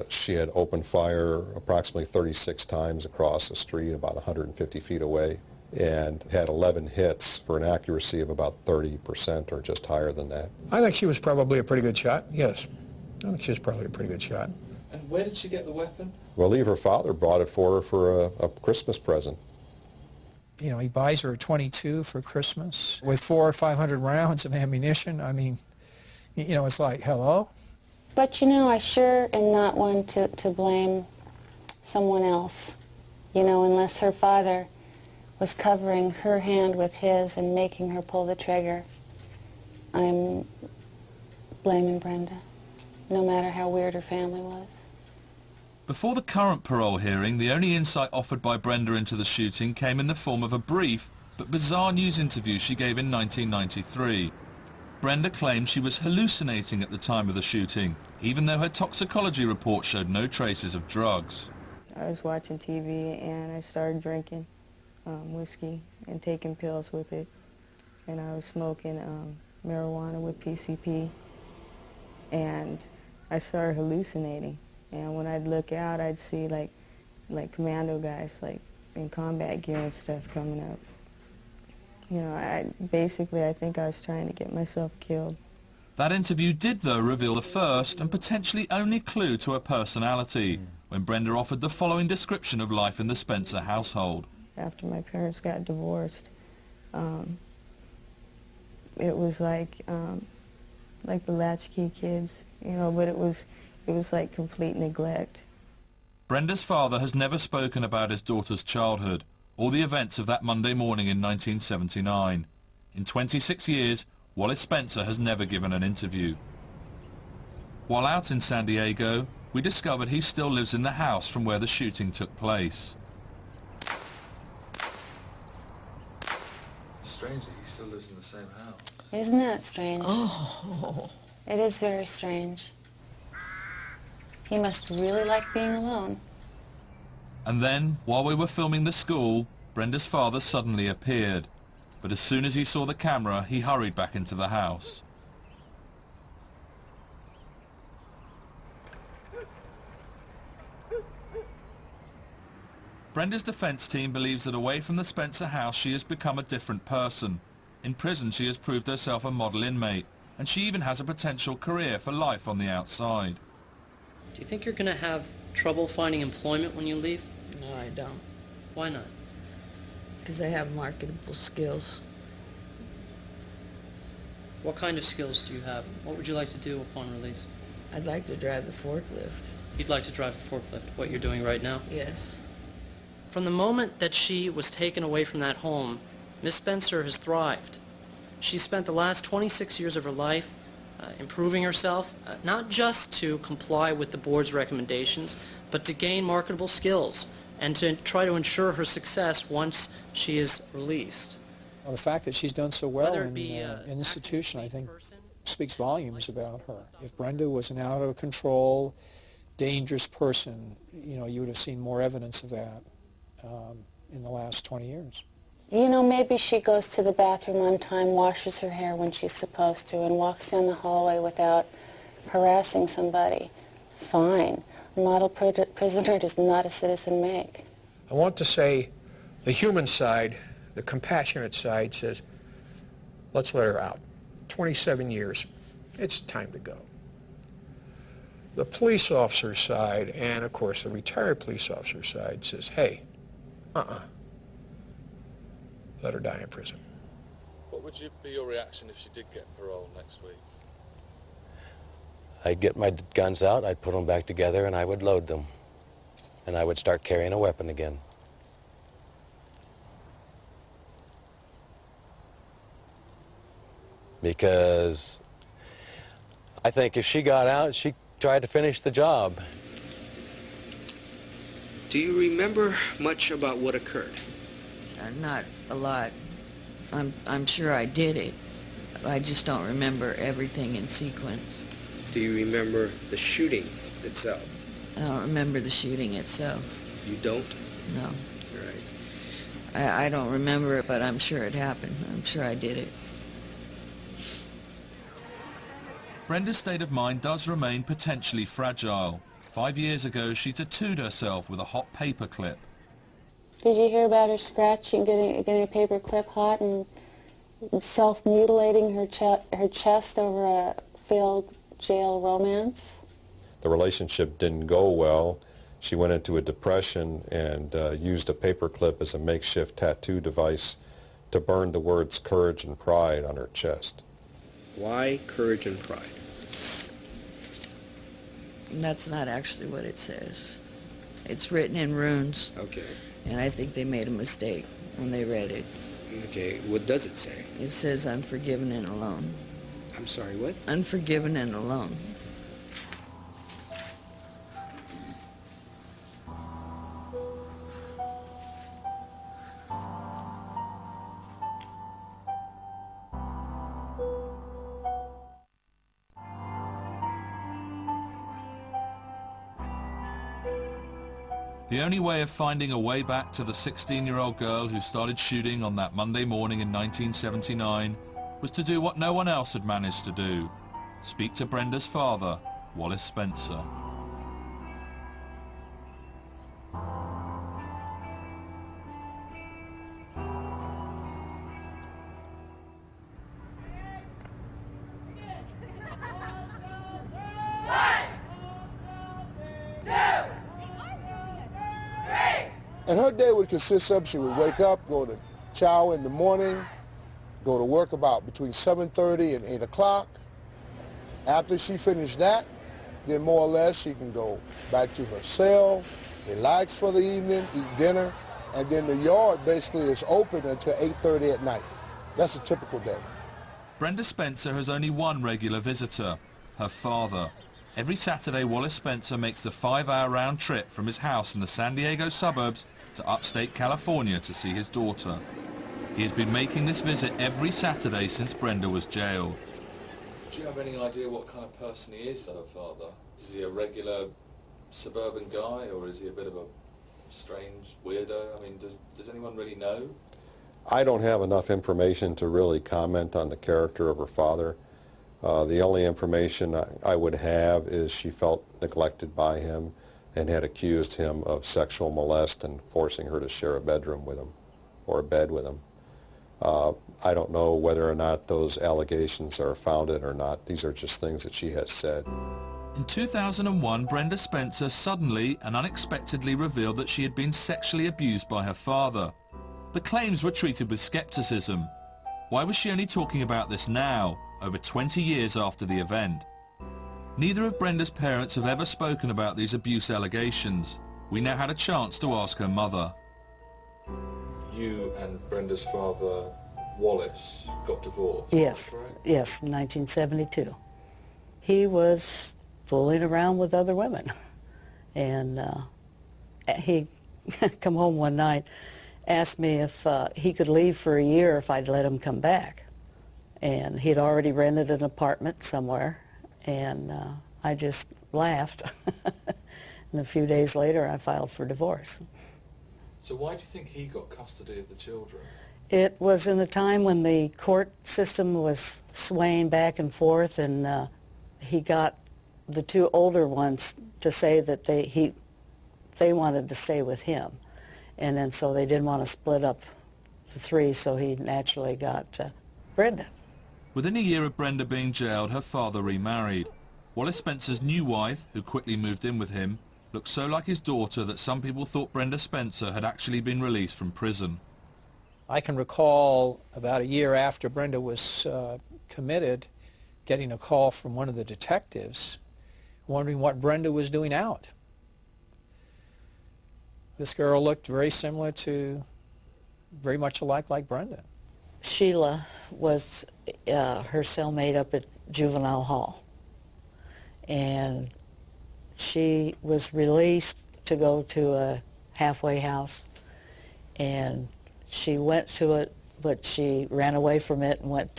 She had opened fire approximately 36 times across the street, about 150 feet away, and had 11 hits for an accuracy of about 30% or just higher than that. I think she was probably a pretty good shot, yes. I think she was probably a pretty good shot. And where did she get the weapon? Well, I believe her father bought it for her for a Christmas present. You know, he buys her a .22 for Christmas with 400 or 500 rounds of ammunition. I mean, you know, it's like, hello? But, you know, I sure am not one to blame someone else, you know, unless her father was covering her hand with his and making her pull the trigger. I'm blaming Brenda, no matter how weird her family was. Before the current parole hearing, the only insight offered by Brenda into the shooting came in the form of a brief but bizarre news interview she gave in 1993. Brenda claimed she was hallucinating at the time of the shooting, even though her toxicology report showed no traces of drugs. I was watching TV and I started drinking whiskey and taking pills with it, and I was smoking marijuana with PCP, and I started hallucinating. And when I'd look out, I'd see like commando guys, like in combat gear and stuff coming up. You know, I think I was trying to get myself killed. That interview did, though, reveal the first and potentially only clue to her personality, when Brenda offered the following description of life in the Spencer household. After my parents got divorced, it was like the latchkey kids, you know, but it was like complete neglect. Brenda's father has never spoken about his daughter's childhood or the events of that Monday morning in 1979. In 26 years, Wallace Spencer has never given an interview. While out in San Diego, we discovered he still lives in the house from where the shooting took place. Strange that he still lives in the same house. Isn't that strange? Oh. It is very strange. He must really like being alone. And then, while we were filming the school, Brenda's father suddenly appeared. But as soon as he saw the camera, he hurried back into the house. Brenda's defense team believes that away from the Spencer house, she has become a different person. In prison, she has proved herself a model inmate, and she even has a potential career for life on the outside. Do you think you're going to have trouble finding employment when you leave? No, I don't. Why not? Because I have marketable skills. What kind of skills do you have? What would you like to do upon release? I'd like to drive the forklift. You'd like to drive a forklift, what you're doing right now? Yes. From the moment that she was taken away from that home, Miss Spencer has thrived. She spent the last 26 years of her life improving herself, not just to comply with the board's recommendations, but to gain marketable skills and to try to ensure her success once she is released. Well, the fact that she's done so well in the institution, I think, speaks volumes about her. If Brenda was an out-of-control, dangerous person, you know, you would have seen more evidence of that in the last 20 years. You know, maybe she goes to the bathroom on time, washes her hair when she's supposed to, and walks down the hallway without harassing somebody. Fine. A model prisoner does not a citizen make. I want to say the human side, the compassionate side, says, let's let her out. 27 years. It's time to go. The police officer side, and of course the retired police officer side, says, hey, let her die in prison. What would be your reaction if she did get parole next week? I'd get my guns out, I'd put them back together, and I would load them. And I would start carrying a weapon again. Because I think if she got out, she tried to finish the job. Do you remember much about what occurred? Not a lot. I'm sure I did it. I just don't remember everything in sequence. Do you remember the shooting itself? I don't remember the shooting itself. You don't? No. Right. I don't remember it, but I'm sure it happened. I'm sure I did it. Brenda's state of mind does remain potentially fragile. 5 years ago, she tattooed herself with a hot paper clip. Did you hear about her scratching, getting a paper clip hot and self-mutilating her chest over a failed jail romance? The relationship didn't go well. She went into a depression and used a paper clip as a makeshift tattoo device to burn the words courage and pride on her chest. Why courage and pride? That's not actually what it says. It's written in runes. Okay. And I think they made a mistake when they read it. Okay, what does it say? It says unforgiven and alone. I'm sorry, what? Unforgiven and alone. The only way of finding a way back to the 16-year-old girl who started shooting on that Monday morning in 1979 was to do what no one else had managed to do: speak to Brenda's father, Wallace Spencer. And her day would consist of, she would wake up, go to chow in the morning, go to work about between 7:30 and 8 o'clock. After she finished that, then more or less she can go back to her cell, relax for the evening, eat dinner, and then the yard basically is open until 8:30 at night. That's a typical day. Brenda Spencer has only one regular visitor, her father. Every Saturday, Wallace Spencer makes the 5-hour round trip from his house in the San Diego suburbs to upstate California to see his daughter. He has been making this visit every Saturday since Brenda was jailed. Do you have any idea what kind of person he is, her father? Is he a regular suburban guy, or is he a bit of a strange weirdo? I mean, does anyone really know? I don't have enough information to really comment on the character of her father. The only information I would have is she felt neglected by him and had accused him of sexual molest and forcing her to share a bedroom with him or a bed with him. I don't know whether or not those allegations are founded or not. These are just things that she has said. In 2001, Brenda Spencer suddenly and unexpectedly revealed that she had been sexually abused by her father. The claims were treated with skepticism. Why was she only talking about this now, over 20 years after the event? Neither of Brenda's parents have ever spoken about these abuse allegations. We now had a chance to ask her mother. You and Brenda's father, Wallace, got divorced? Yes, Is that correct? yes, in 1972. He was fooling around with other women. And he come home one night, asked me if he could leave for a year if I'd let him come back. And he'd already rented an apartment somewhere, and I just laughed. And a few days later, I filed for divorce. So why do you think he got custody of the children? It was in a time when the court system was swaying back and forth, and he got the two older ones to say that they wanted to stay with him. And then so they didn't want to split up the three, so he naturally got Brenda. Within a year of Brenda being jailed, her father remarried. Wallace Spencer's new wife, who quickly moved in with him, looked so like his daughter that some people thought Brenda Spencer had actually been released from prison. I can recall about a year after Brenda was committed, getting a call from one of the detectives wondering what Brenda was doing out. This girl looked very similar to, very much alike like Brenda. Sheila was her cellmate up at Juvenile Hall. And she was released to go to a halfway house. And she went to it, but she ran away from it and went